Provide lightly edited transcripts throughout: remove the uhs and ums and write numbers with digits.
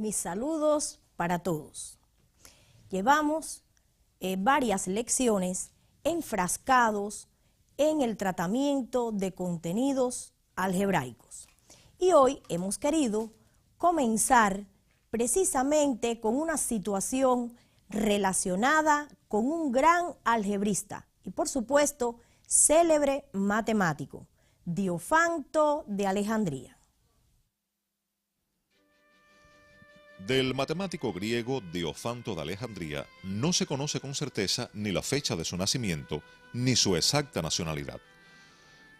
Mis saludos para todos. Llevamos varias lecciones enfrascados en el tratamiento de contenidos algebraicos. Y hoy hemos querido comenzar precisamente con una situación relacionada con un gran algebrista y, por supuesto, célebre matemático, Diofanto de Alejandría. Del matemático griego Diofanto de Alejandría no se conoce con certeza ni la fecha de su nacimiento ni su exacta nacionalidad.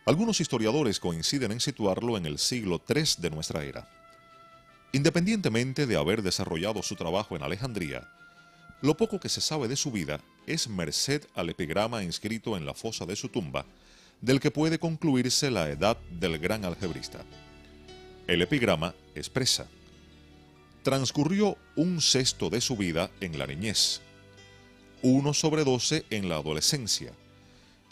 Algunos historiadores coinciden en situarlo en el siglo III de nuestra era. Independientemente de haber desarrollado su trabajo en Alejandría, lo poco que se sabe de su vida es merced al epigrama inscrito en la fosa de su tumba, del que puede concluirse la edad del gran algebrista. El epigrama expresa: transcurrió 1/6 de su vida en la niñez, 1/12 en la adolescencia,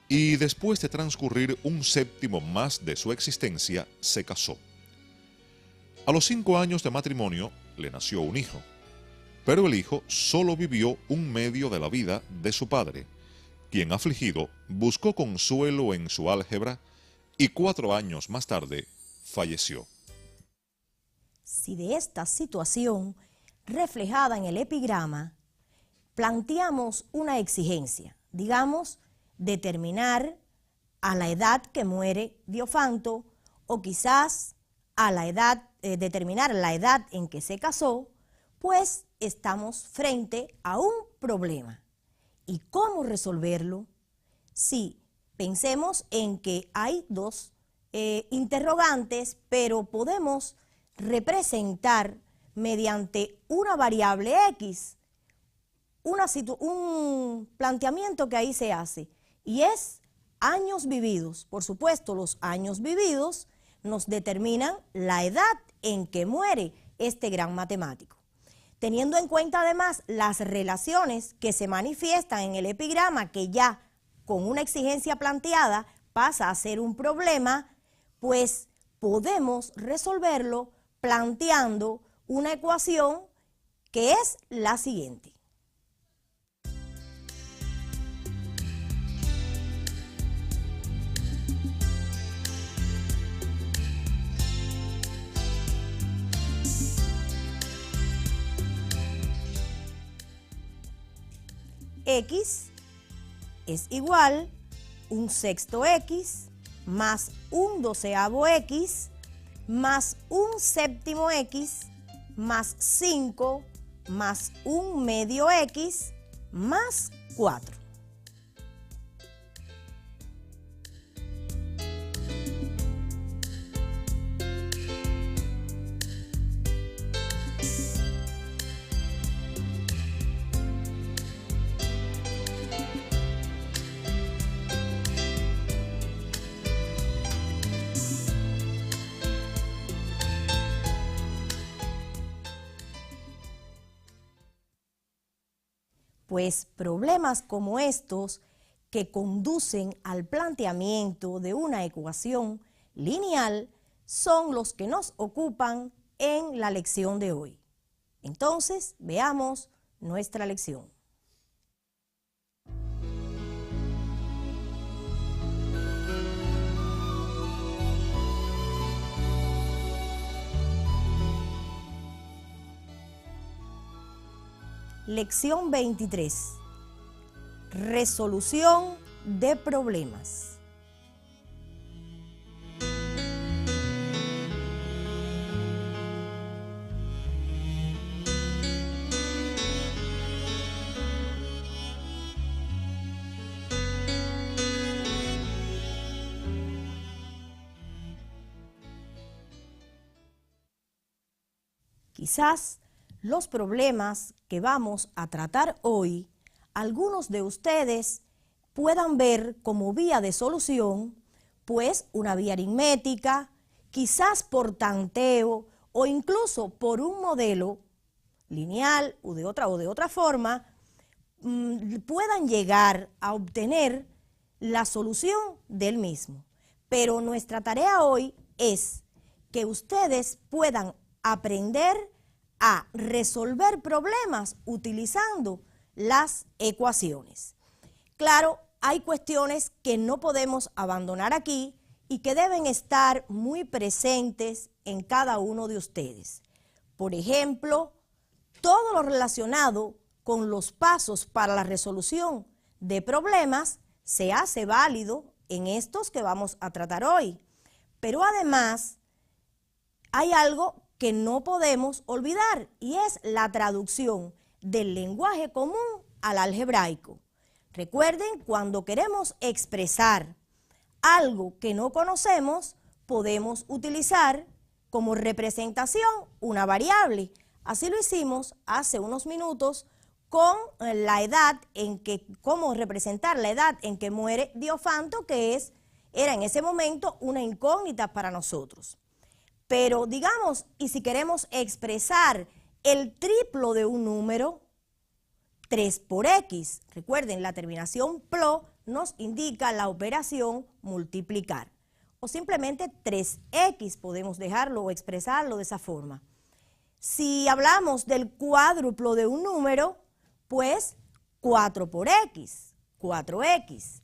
y después de transcurrir 1/7 más de su existencia, se casó. A los 5 años de matrimonio le nació un hijo, pero el hijo solo vivió 1/2 de la vida de su padre, quien afligido buscó consuelo en su álgebra y 4 años más tarde falleció. Si de esta situación reflejada en el epigrama planteamos una exigencia, digamos, determinar a la edad que muere Diofanto o quizás a la edad, determinar la edad en que se casó, pues estamos frente a un problema. ¿Y cómo resolverlo? Sí, pensemos en que hay dos interrogantes, pero podemos representar mediante una variable X un planteamiento que ahí se hace, y es años vividos. Por supuesto, los años vividos nos determinan la edad en que muere este gran matemático. Teniendo en cuenta además las relaciones que se manifiestan en el epigrama, que ya con una exigencia planteada pasa a ser un problema, pues podemos resolverlo planteando una ecuación que es la siguiente. X es igual 1/6 X más 1/12 X más 1/7 X más 5 más 1/2 X más 4. Pues problemas como estos, que conducen al planteamiento de una ecuación lineal, son los que nos ocupan en la lección de hoy. Entonces, veamos nuestra lección. Lección 23. Resolución de problemas. Quizás los problemas que vamos a tratar hoy, algunos de ustedes puedan ver como vía de solución, pues una vía aritmética, quizás por tanteo o incluso por un modelo lineal o de otra forma, puedan llegar a obtener la solución del mismo. Pero nuestra tarea hoy es que ustedes puedan aprender a resolver problemas utilizando las ecuaciones. Claro, hay cuestiones que no podemos abandonar aquí y que deben estar muy presentes en cada uno de ustedes. Por ejemplo, todo lo relacionado con los pasos para la resolución de problemas se hace válido en estos que vamos a tratar hoy. Pero además, hay algo que no podemos olvidar y es la traducción del lenguaje común al algebraico. Recuerden, cuando queremos expresar algo que no conocemos, podemos utilizar como representación una variable. Así lo hicimos hace unos minutos con la edad en que, cómo representar la edad en que muere Diofanto, que era en ese momento una incógnita para nosotros. Pero digamos, y si queremos expresar el triplo de un número, 3 por x, recuerden, la terminación PLO nos indica la operación multiplicar. O simplemente 3x podemos dejarlo o expresarlo de esa forma. Si hablamos del cuádruplo de un número, pues 4 por x, 4x.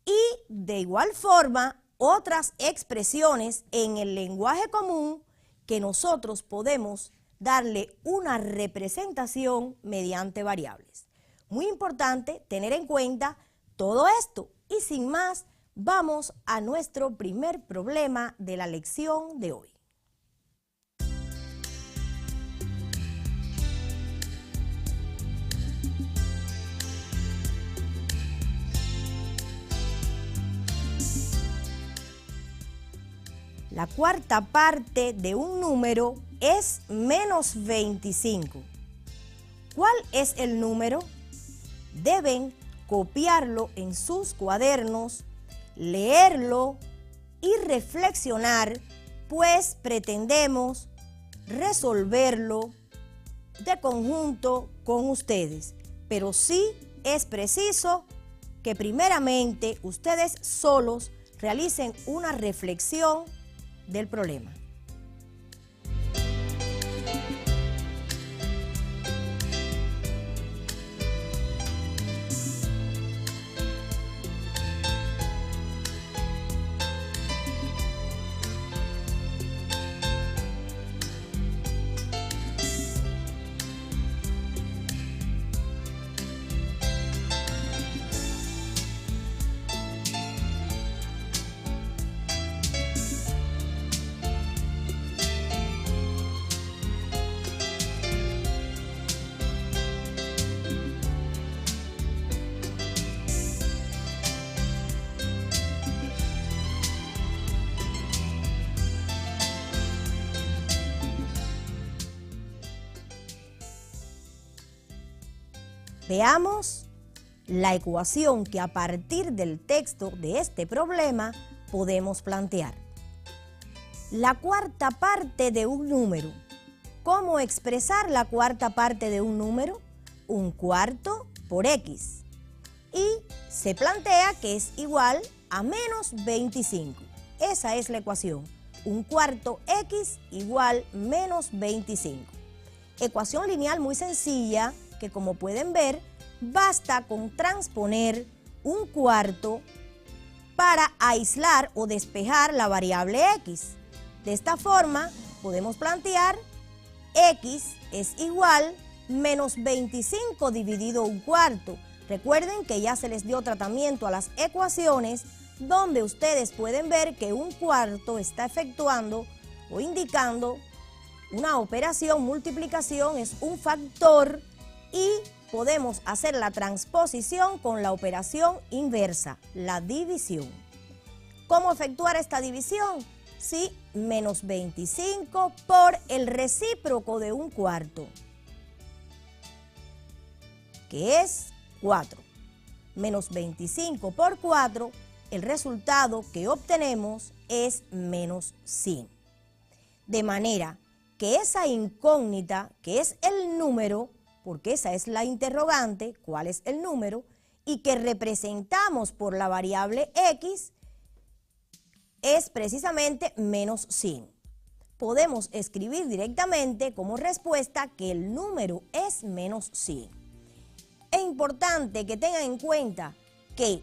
Y de igual forma, otras expresiones en el lenguaje común que nosotros podemos darle una representación mediante variables. Muy importante tener en cuenta todo esto y sin más, vamos a nuestro primer problema de la lección de hoy. La cuarta parte de un número es menos 25. ¿Cuál es el número? Deben copiarlo en sus cuadernos, leerlo y reflexionar, pues pretendemos resolverlo de conjunto con ustedes. Pero sí es preciso que primeramente ustedes solos realicen una reflexión del problema. Veamos la ecuación que a partir del texto de este problema podemos plantear. La cuarta parte de un número. ¿Cómo expresar la cuarta parte de un número? Un cuarto por x. Y se plantea que es igual a menos 25. Esa es la ecuación. Un cuarto x igual menos 25. Ecuación lineal muy sencilla, que como pueden ver, basta con transponer un cuarto para aislar o despejar la variable x. De esta forma podemos plantear x es igual menos 25 dividido un cuarto. Recuerden que ya se les dio tratamiento a las ecuaciones donde ustedes pueden ver que un cuarto está efectuando o indicando una operación, multiplicación es un factor y podemos hacer la transposición con la operación inversa, la división. ¿Cómo efectuar esta división? Sí, menos 25 por el recíproco de un cuarto, que es 4. Menos 25 por 4, el resultado que obtenemos es menos 100. De manera que esa incógnita, que es el número, porque esa es la interrogante, ¿cuál es el número? Y que representamos por la variable x, es precisamente menos 100. podemos escribir directamente como respuesta que el número es menos 100. Es importante que tengan en cuenta que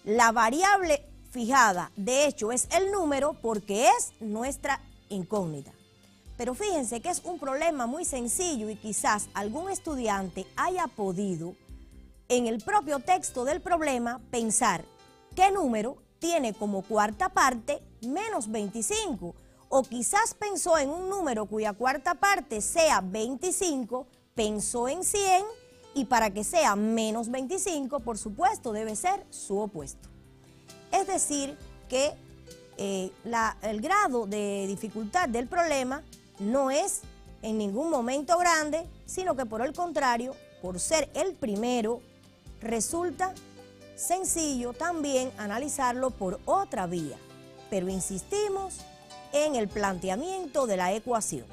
la variable fijada, de hecho, es el número porque es nuestra incógnita. Pero fíjense que es un problema muy sencillo y quizás algún estudiante haya podido, en el propio texto del problema, pensar qué número tiene como cuarta parte menos 25. O quizás pensó en un número cuya cuarta parte sea 25, pensó en 100 y para que sea menos 25, por supuesto, debe ser su opuesto. Es decir, que el grado de dificultad del problema no es en ningún momento grande, sino que por el contrario, por ser el primero, resulta sencillo también analizarlo por otra vía. Pero insistimos en el planteamiento de la ecuación.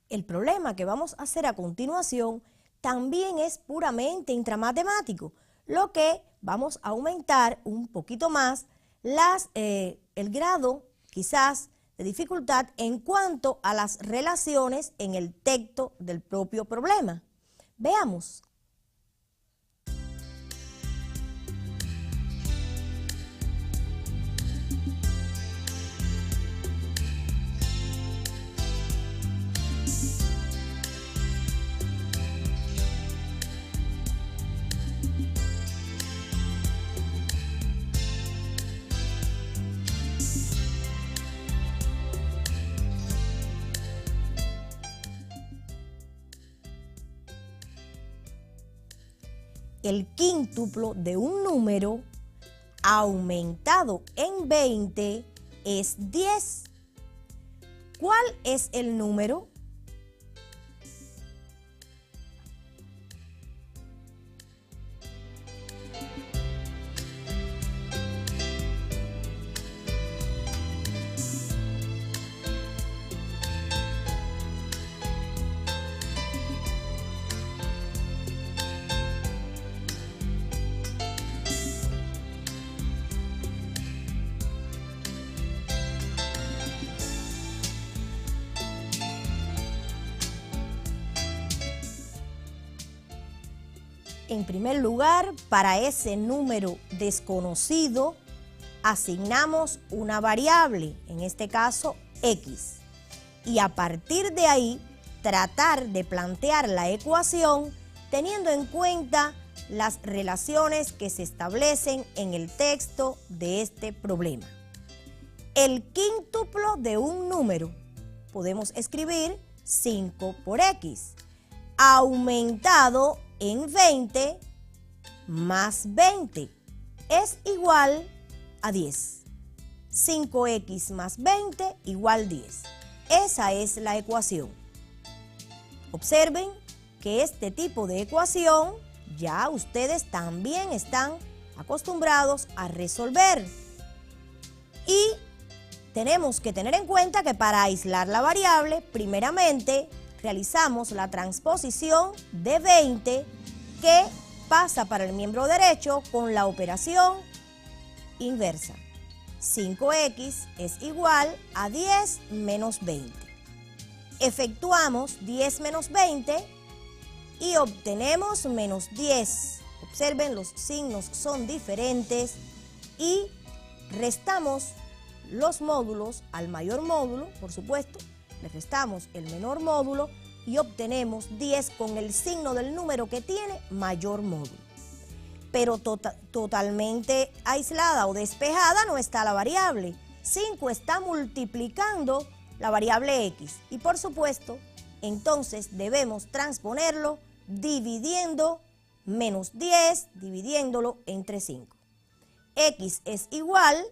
El problema que vamos a hacer a continuación también es puramente intramatemático, lo que vamos a aumentar un poquito más el grado quizás de dificultad en cuanto a las relaciones en el texto del propio problema. Veamos. El quíntuplo de un número aumentado en 20 es 10. ¿Cuál es el número? En primer lugar, para ese número desconocido, asignamos una variable, en este caso X. Y a partir de ahí, tratar de plantear la ecuación teniendo en cuenta las relaciones que se establecen en el texto de este problema. El quíntuplo de un número, podemos escribir 5 por X, aumentado en 20 más 20 es igual a 10. 5x más 20 igual 10. Esa es la ecuación. Observen que este tipo de ecuación ya ustedes también están acostumbrados a resolver. Y tenemos que tener en cuenta que para aislar la variable, primeramente realizamos la transposición de 20 que pasa para el miembro derecho con la operación inversa. 5x es igual a 10 menos 20. Efectuamos 10 menos 20 y obtenemos menos 10. Observen, los signos son diferentes y restamos los módulos al mayor módulo, por supuesto, le restamos el menor módulo y obtenemos 10 con el signo del número que tiene mayor módulo. Pero totalmente aislada o despejada no está la variable. 5 está multiplicando la variable X y por supuesto, entonces debemos transponerlo dividiendo menos 10, dividiéndolo entre 5. X es igual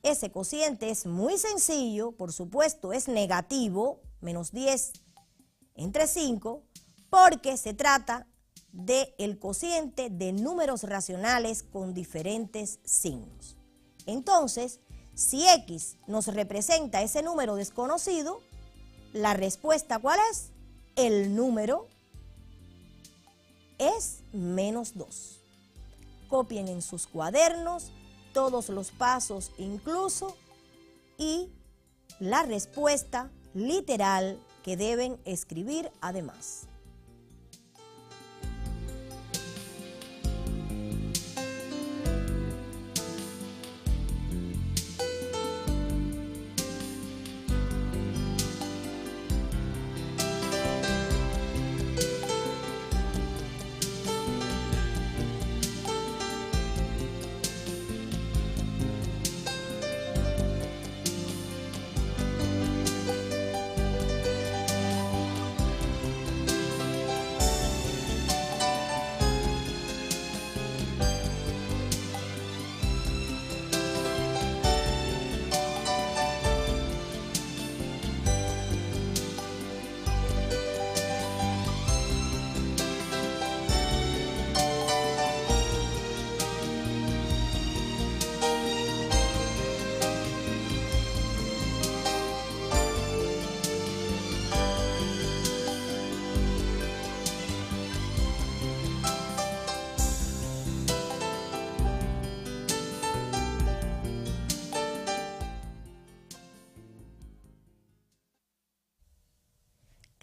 Ese cociente es muy sencillo, por supuesto es negativo, menos 10 entre 5, porque se trata del cociente de números racionales con diferentes signos. Entonces, si X nos representa ese número desconocido, la respuesta ¿cuál es? El número es menos 2. Copien en sus cuadernos todos los pasos incluso y la respuesta literal que deben escribir además.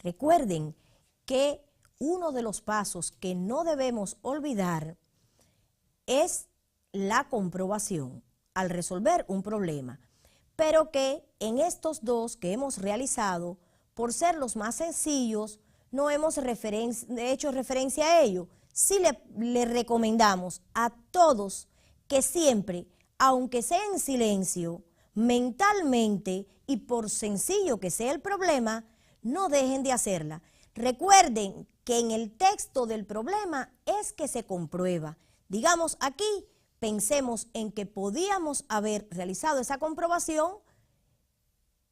Recuerden que uno de los pasos que no debemos olvidar es la comprobación al resolver un problema, pero que en estos dos que hemos realizado, por ser los más sencillos, no hemos hecho referencia a ello. Sí le recomendamos a todos que siempre, aunque sea en silencio, mentalmente y por sencillo que sea el problema, no dejen de hacerla. Recuerden que en el texto del problema es que se comprueba. Digamos aquí, pensemos en que podíamos haber realizado esa comprobación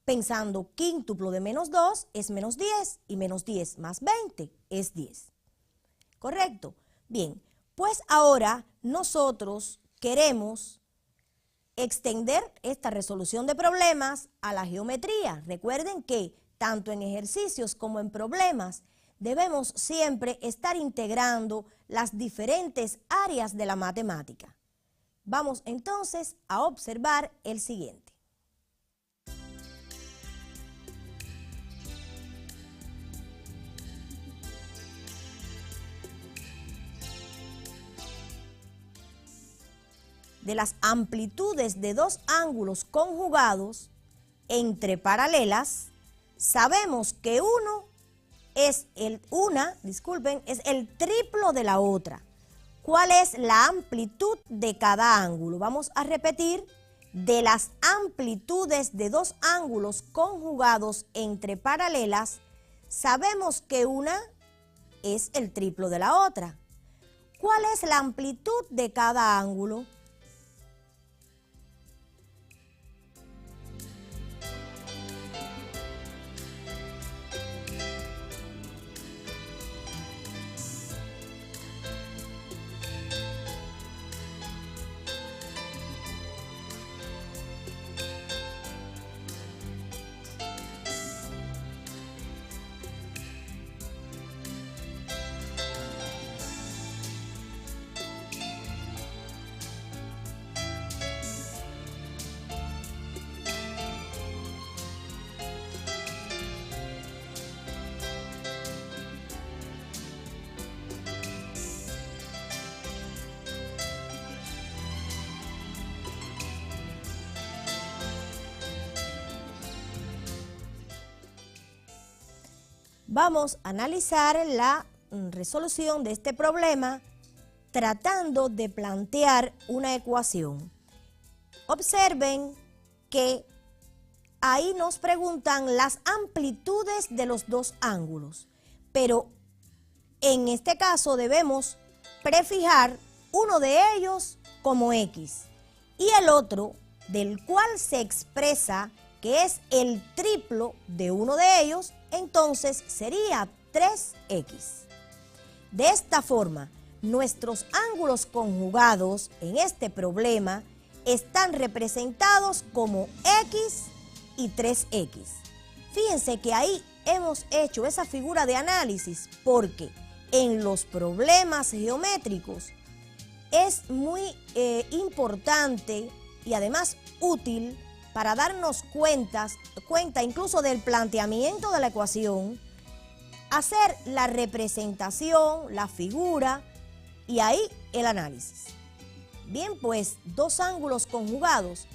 pensando quíntuplo de menos 2 es menos 10 y menos 10 más 20 es 10. ¿Correcto? Bien, pues ahora nosotros queremos extender esta resolución de problemas a la geometría. Recuerden que tanto en ejercicios como en problemas, debemos siempre estar integrando las diferentes áreas de la matemática. Vamos entonces a observar el siguiente. De las amplitudes de dos ángulos conjugados entre paralelas, sabemos que es el triplo de la otra. ¿Cuál es la amplitud de cada ángulo? Vamos a repetir, de las amplitudes de dos ángulos conjugados entre paralelas, sabemos que una es el triplo de la otra. ¿Cuál es la amplitud de cada ángulo? Vamos a analizar la resolución de este problema tratando de plantear una ecuación. Observen que ahí nos preguntan las amplitudes de los dos ángulos, pero en este caso debemos prefijar uno de ellos como X y el otro del cual se expresa que es el triplo de uno de ellos, entonces sería 3x. De esta forma, nuestros ángulos conjugados en este problema están representados como x y 3x. Fíjense que ahí hemos hecho esa figura de análisis porque en los problemas geométricos es muy importante y además útil para darnos cuenta incluso del planteamiento de la ecuación, hacer la representación, la figura y ahí el análisis. Bien, pues dos ángulos conjugados.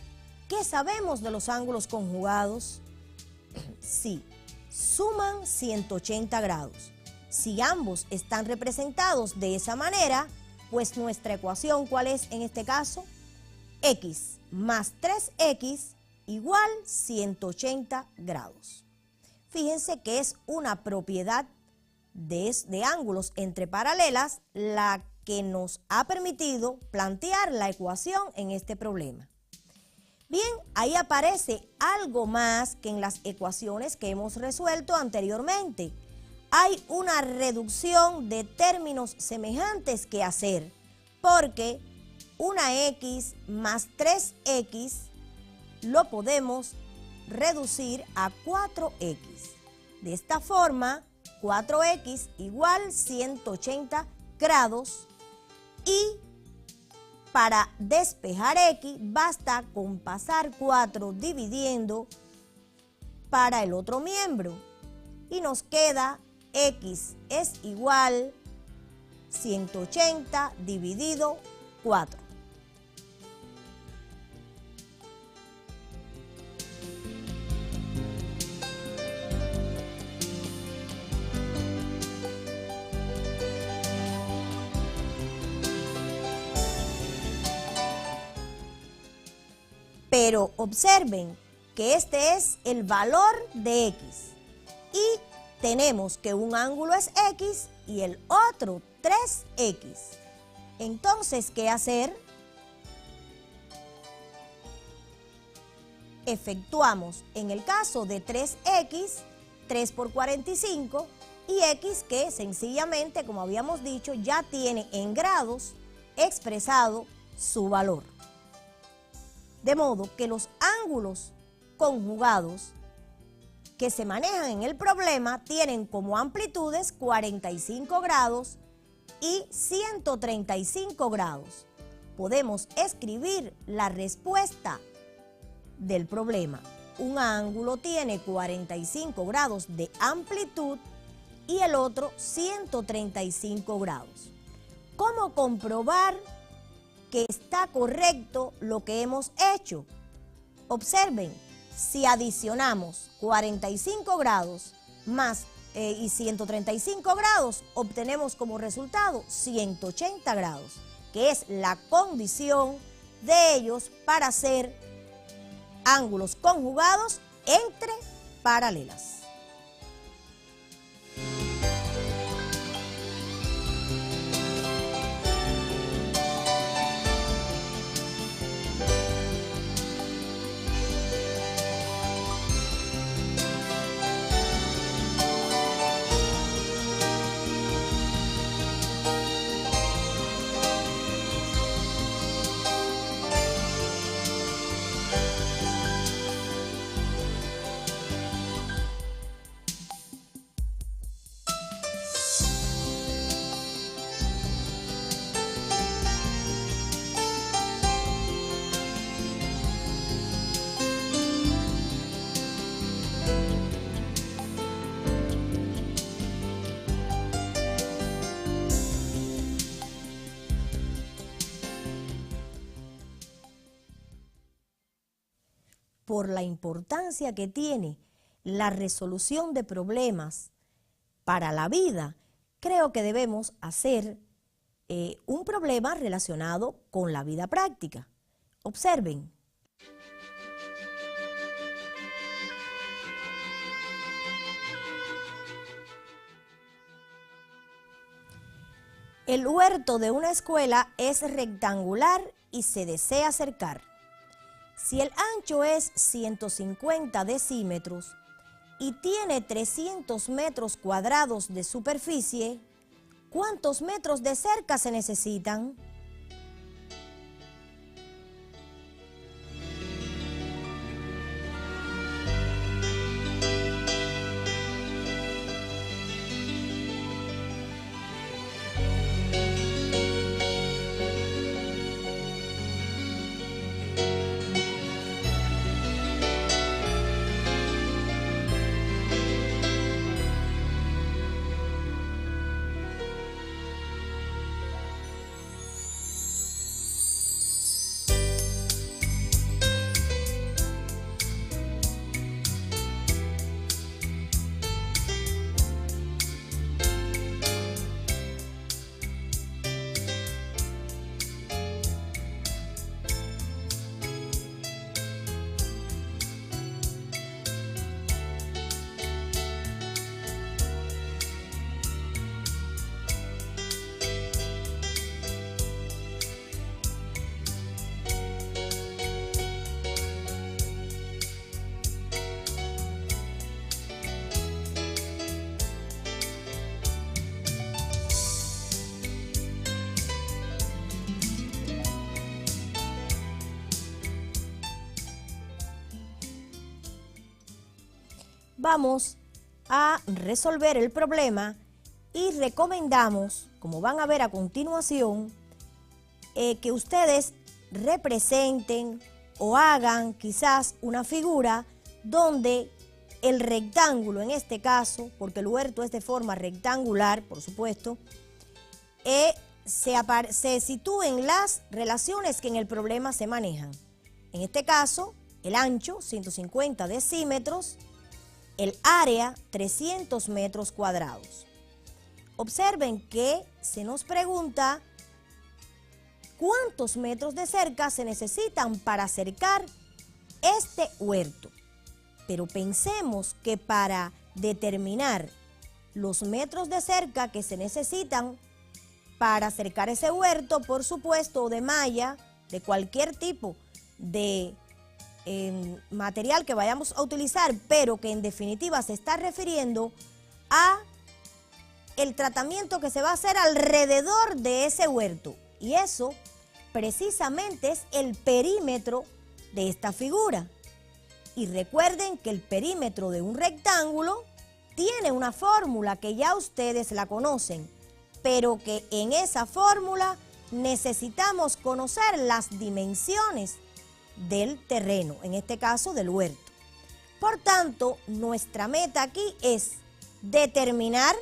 ¿Qué sabemos de los ángulos conjugados? Sí, suman 180 grados. Si ambos están representados de esa manera, pues nuestra ecuación, ¿cuál es en este caso? X más 3x igual 180 grados. Fíjense que es una propiedad de ángulos entre paralelas la que nos ha permitido plantear la ecuación en este problema. Bien, ahí aparece algo más que en las ecuaciones que hemos resuelto anteriormente. Hay una reducción de términos semejantes que hacer, porque una x más 3x lo podemos reducir a 4x. De esta forma, 4x igual 180 grados y para despejar x basta con pasar 4 dividiendo para el otro miembro y nos queda x es igual 180 dividido 4. Pero observen que este es el valor de x y tenemos que un ángulo es x y el otro 3x. Entonces, ¿qué hacer? Efectuamos en el caso de 3x, 3 por 45 y x que sencillamente, como habíamos dicho, ya tiene en grados expresado su valor. De modo que los ángulos conjugados que se manejan en el problema tienen como amplitudes 45 grados y 135 grados. Podemos escribir la respuesta del problema. Un ángulo tiene 45 grados de amplitud y el otro 135 grados. ¿Cómo comprobar que está correcto lo que hemos hecho? Observen, si adicionamos 45 grados más y 135 grados, obtenemos como resultado 180 grados, que es la condición de ellos para hacer ángulos conjugados entre paralelas. Por la importancia que tiene la resolución de problemas para la vida, creo que debemos hacer un problema relacionado con la vida práctica. Observen. El huerto de una escuela es rectangular y se desea cercar. Si el ancho es 150 decímetros y tiene 300 metros cuadrados de superficie, ¿cuántos metros de cerca se necesitan? Vamos a resolver el problema y recomendamos, como van a ver a continuación, que ustedes representen o hagan quizás una figura donde el rectángulo, en este caso, porque el huerto es de forma rectangular, por supuesto, se sitúen las relaciones que en el problema se manejan. En este caso, el ancho, 150 decímetros, el área, 300 metros cuadrados. Observen que se nos pregunta cuántos metros de cerca se necesitan para cercar este huerto. Pero pensemos que para determinar los metros de cerca que se necesitan para cercar ese huerto, por supuesto, de malla, de cualquier tipo de material que vayamos a utilizar, pero que en definitiva se está refiriendo a el tratamiento que se va a hacer alrededor de ese huerto. Y eso precisamente es el perímetro de esta figura. Y recuerden que el perímetro de un rectángulo tiene una fórmula que ya ustedes la conocen, pero que en esa fórmula necesitamos conocer las dimensiones del terreno, en este caso del huerto. Por tanto, nuestra meta aquí es determinar,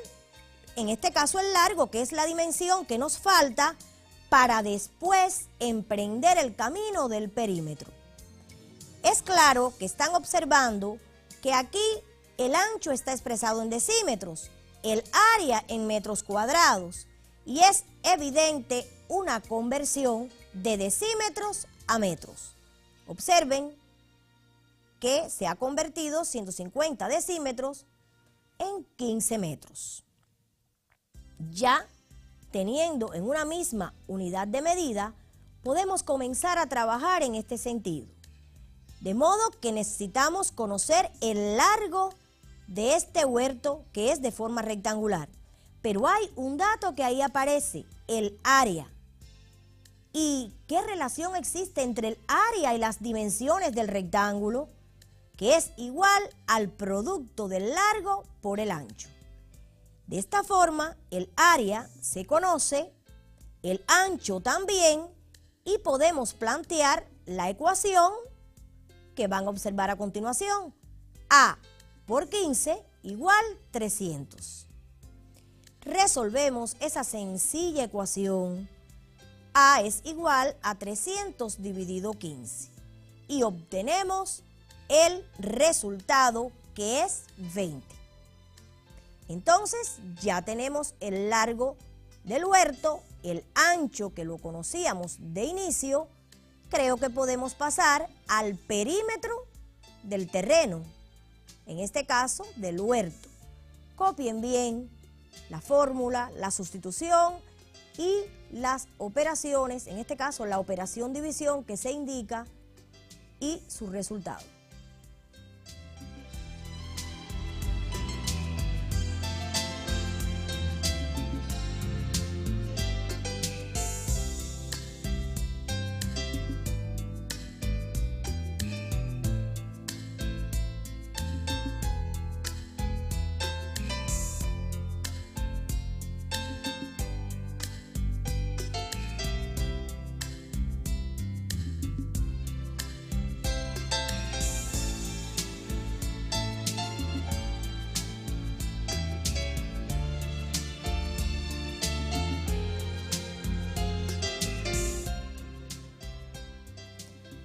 en este caso el largo, que es la dimensión que nos falta para después emprender el camino del perímetro. Es claro que están observando que aquí el ancho está expresado en decímetros, el área en metros cuadrados, y es evidente una conversión de decímetros a metros. Observen que se ha convertido 150 decímetros en 15 metros. Ya teniendo en una misma unidad de medida, podemos comenzar a trabajar en este sentido. De modo que necesitamos conocer el largo de este huerto que es de forma rectangular. Pero hay un dato que ahí aparece, el área. ¿Y qué relación existe entre el área y las dimensiones del rectángulo? Que es igual al producto del largo por el ancho. De esta forma, el área se conoce, el ancho también, y podemos plantear la ecuación que van a observar a continuación. A por 15 igual 300. Resolvemos esa sencilla ecuación. A es igual a 300 dividido 15 y obtenemos el resultado que es 20. Entonces ya tenemos el largo del huerto, el ancho que lo conocíamos de inicio. Creo que podemos pasar al perímetro del terreno, en este caso del huerto. Copien bien la fórmula, la sustitución y las operaciones, en este caso la operación división que se indica y su resultado.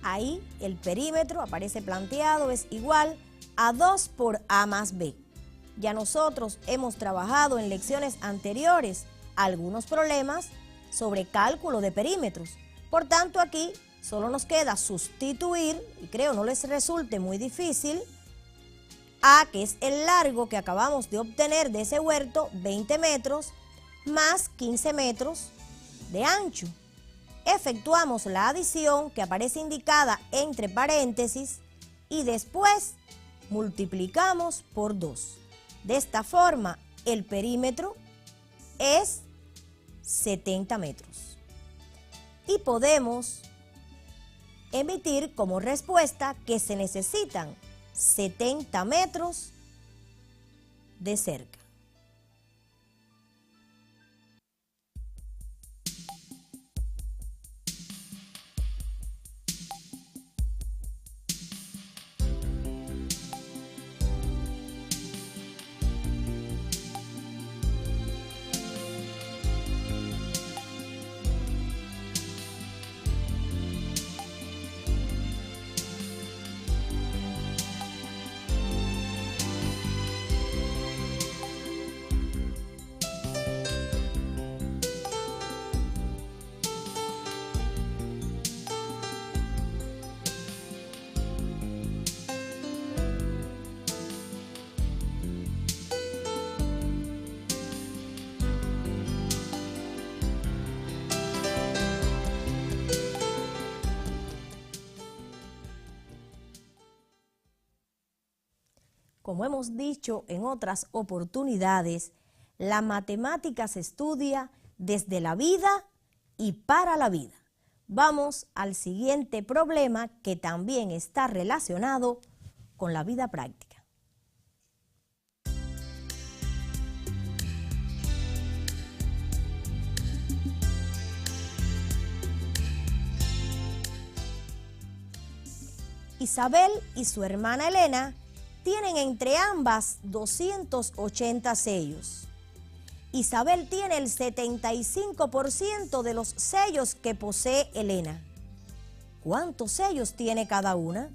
Ahí el perímetro aparece planteado, es igual a 2 por A más B. Ya nosotros hemos trabajado en lecciones anteriores algunos problemas sobre cálculo de perímetros. Por tanto, aquí solo nos queda sustituir, y creo no les resulte muy difícil, A, que es el largo que acabamos de obtener de ese huerto, 20 metros, más 15 metros de ancho. Efectuamos la adición que aparece indicada entre paréntesis y después multiplicamos por 2. De esta forma, el perímetro es 70 metros. Y podemos emitir como respuesta que se necesitan 70 metros de cerca. Como hemos dicho en otras oportunidades, la matemática se estudia desde la vida y para la vida. Vamos al siguiente problema que también está relacionado con la vida práctica. Isabel y su hermana Elena tienen entre ambas 280 sellos. Isabel tiene el 75% de los sellos que posee Elena. ¿Cuántos sellos tiene cada una?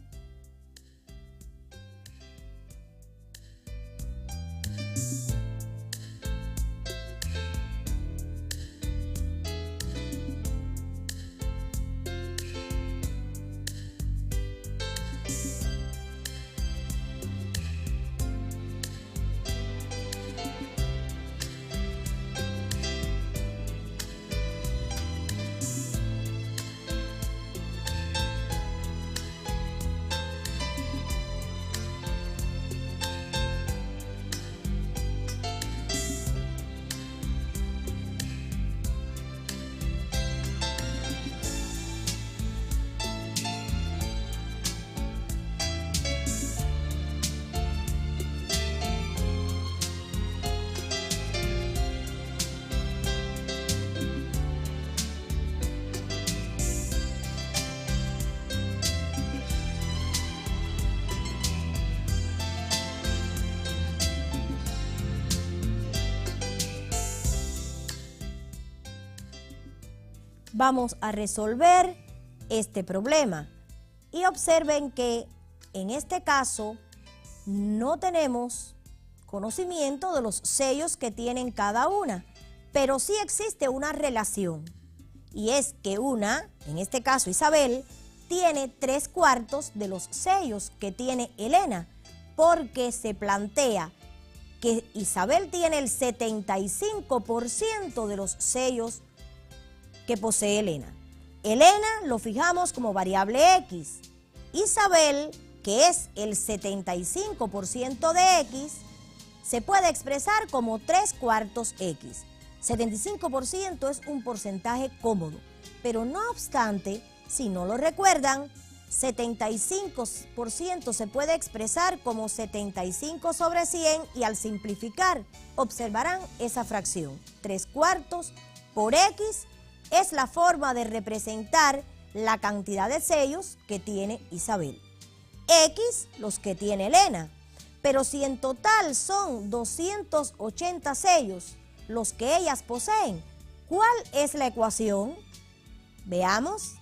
Vamos a resolver este problema y observen que en este caso no tenemos conocimiento de los sellos que tienen cada una, pero sí existe una relación y es que una, en este caso Isabel, tiene 3/4 de los sellos que tiene Elena, porque se plantea que Isabel tiene el 75% de los sellos que posee Elena. Elena lo fijamos como variable X Isabel, que es el 75% de X, se puede expresar como 3/4 X. 75% es un porcentaje cómodo, pero no obstante, si no lo recuerdan, 75% se puede expresar como 75/100 y al simplificar observarán esa fracción. 3/4 por X es la forma de representar la cantidad de sellos que tiene Isabel. X los que tiene Elena, pero si en total son 280 sellos los que ellas poseen, ¿cuál es la ecuación? Veamos.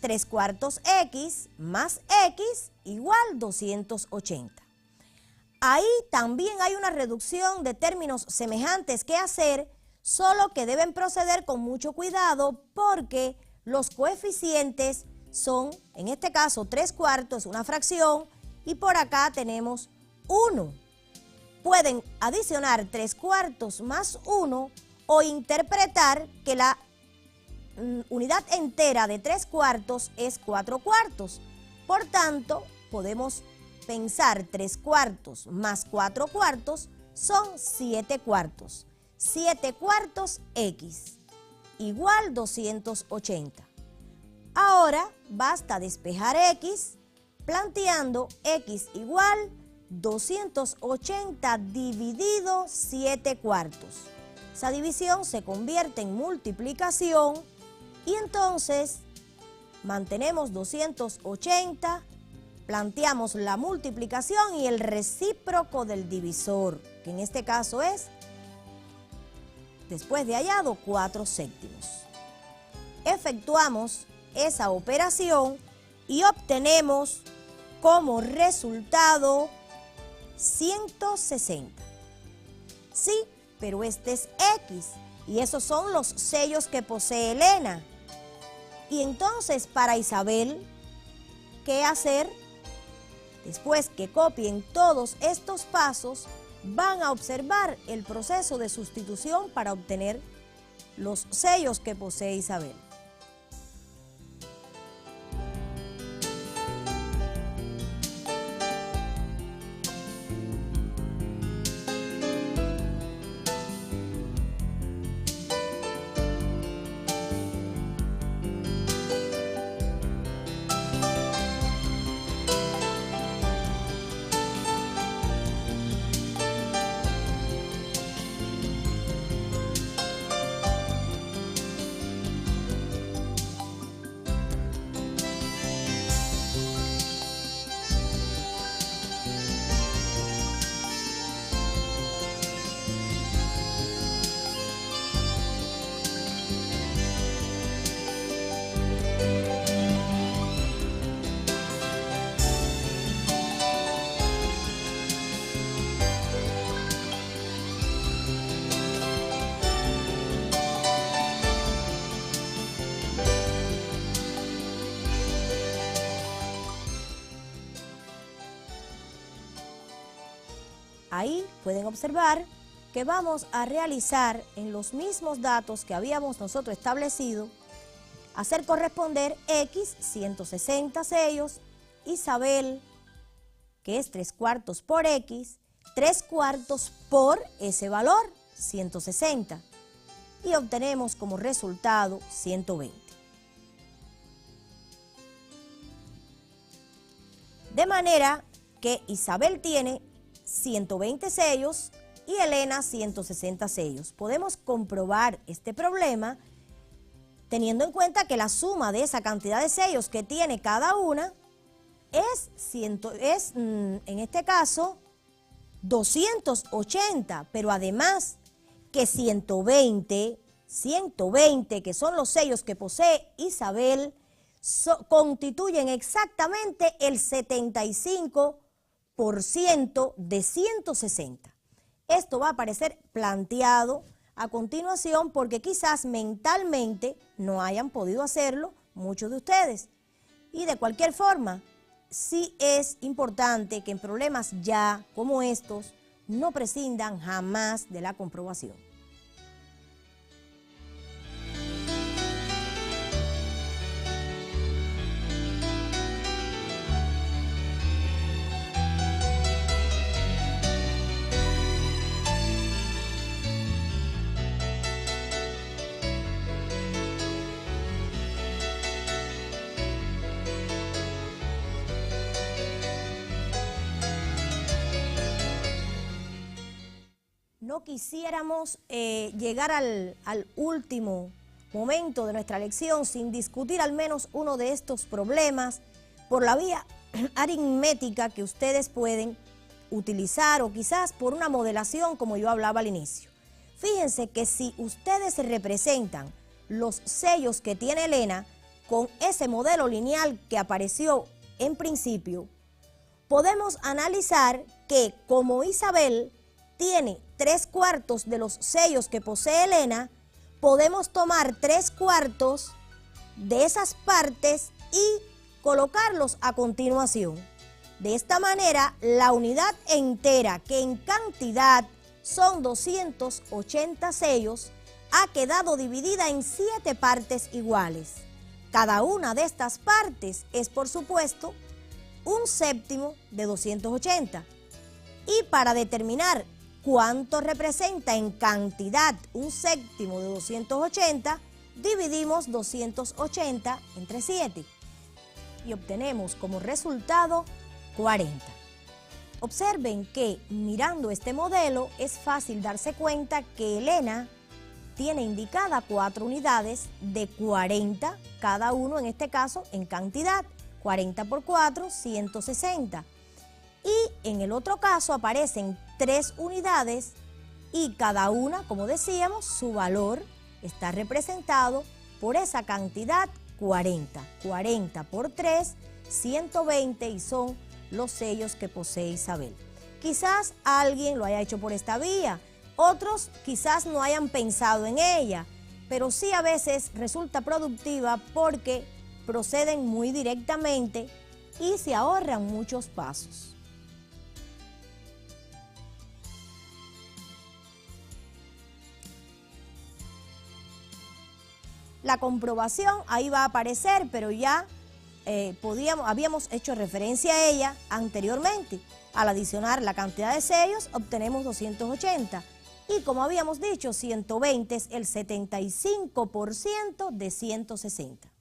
3/4 X más X igual 280. Ahí también hay una reducción de términos semejantes que hacer, solo que deben proceder con mucho cuidado porque los coeficientes son, en este caso 3/4 es una fracción y por acá tenemos 1. Pueden adicionar 3/4 más 1 o interpretar que la unidad entera de 3/4 es 4/4. Por tanto, podemos pensar 3/4 más 4/4 son 7/4. 7/4 X igual 280. Ahora basta despejar X planteando X igual 280 dividido 7/4. Esa división se convierte en multiplicación y entonces mantenemos 280, planteamos la multiplicación y el recíproco del divisor, que en este caso es, después de hallado, 4/7. Efectuamos esa operación y obtenemos como resultado 160. Sí, pero este es X y esos son los sellos que posee Elena. Y entonces para Isabel, ¿qué hacer? Después que copien todos estos pasos, van a observar el proceso de sustitución para obtener los sellos que posee Isabel. Ahí pueden observar que vamos a realizar en los mismos datos que habíamos nosotros establecido, hacer corresponder X, 160 sellos, Isabel, que es 3/4 por X, 3/4 por ese valor, 160, y obtenemos como resultado 120. De manera que Isabel tiene 120 sellos y Elena 160 sellos. Podemos comprobar este problema teniendo en cuenta que la suma de esa cantidad de sellos que tiene cada una es en este caso 280, pero además que 120 que son los sellos que posee Isabel, constituyen exactamente el 75% de 160. Esto va a aparecer planteado a continuación porque quizás mentalmente no hayan podido hacerlo muchos de ustedes. Y de cualquier forma, sí es importante que en problemas ya como estos no prescindan jamás de la comprobación. No quisiéramos llegar al último momento de nuestra lección sin discutir al menos uno de estos problemas por la vía aritmética que ustedes pueden utilizar o quizás por una modelación como yo hablaba al inicio. Fíjense que si ustedes representan los sellos que tiene Elena con ese modelo lineal que apareció en principio, podemos analizar que como Isabel tiene 3/4 de los sellos que posee Elena, podemos tomar 3/4 de esas partes y colocarlos a continuación. De esta manera, la unidad entera, que en cantidad son 280 sellos, ha quedado dividida en 7 partes iguales. Cada una de estas partes es, por supuesto, 1/7 de 280. Y para determinar cuánto representa en cantidad 1/7 de 280, dividimos 280 entre 7 y obtenemos como resultado 40. Observen que mirando este modelo es fácil darse cuenta que Elena tiene indicada 4 unidades de 40, cada uno en este caso en cantidad, 40 por 4, 160. Y en el otro caso aparecen 3 unidades y cada una, como decíamos, su valor está representado por esa cantidad 40. 40 por 3, 120 y son los sellos que posee Isabel. Quizás alguien lo haya hecho por esta vía, otros quizás no hayan pensado en ella, pero sí a veces resulta productiva porque proceden muy directamente y se ahorran muchos pasos. La comprobación ahí va a aparecer, pero ya habíamos hecho referencia a ella anteriormente. Al adicionar la cantidad de sellos, obtenemos 280. Y como habíamos dicho, 120 es el 75% de 160.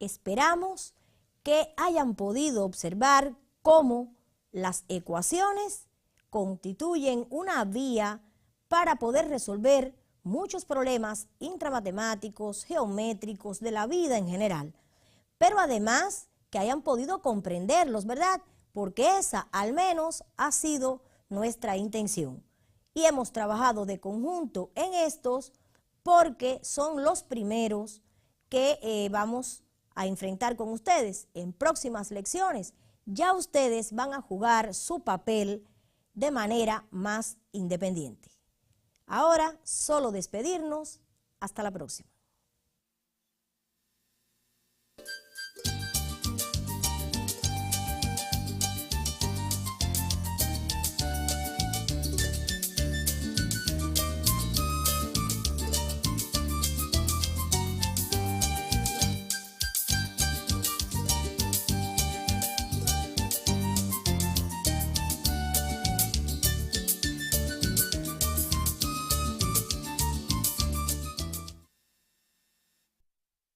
Esperamos que hayan podido observar cómo las ecuaciones constituyen una vía para poder resolver muchos problemas intramatemáticos, geométricos, de la vida en general. Pero además que hayan podido comprenderlos, ¿verdad? Porque esa al menos ha sido nuestra intención. Y hemos trabajado de conjunto en estos porque son los primeros que vamos a enfrentar con ustedes en próximas lecciones. Ya ustedes van a jugar su papel de manera más independiente. Ahora, solo despedirnos. Hasta la próxima.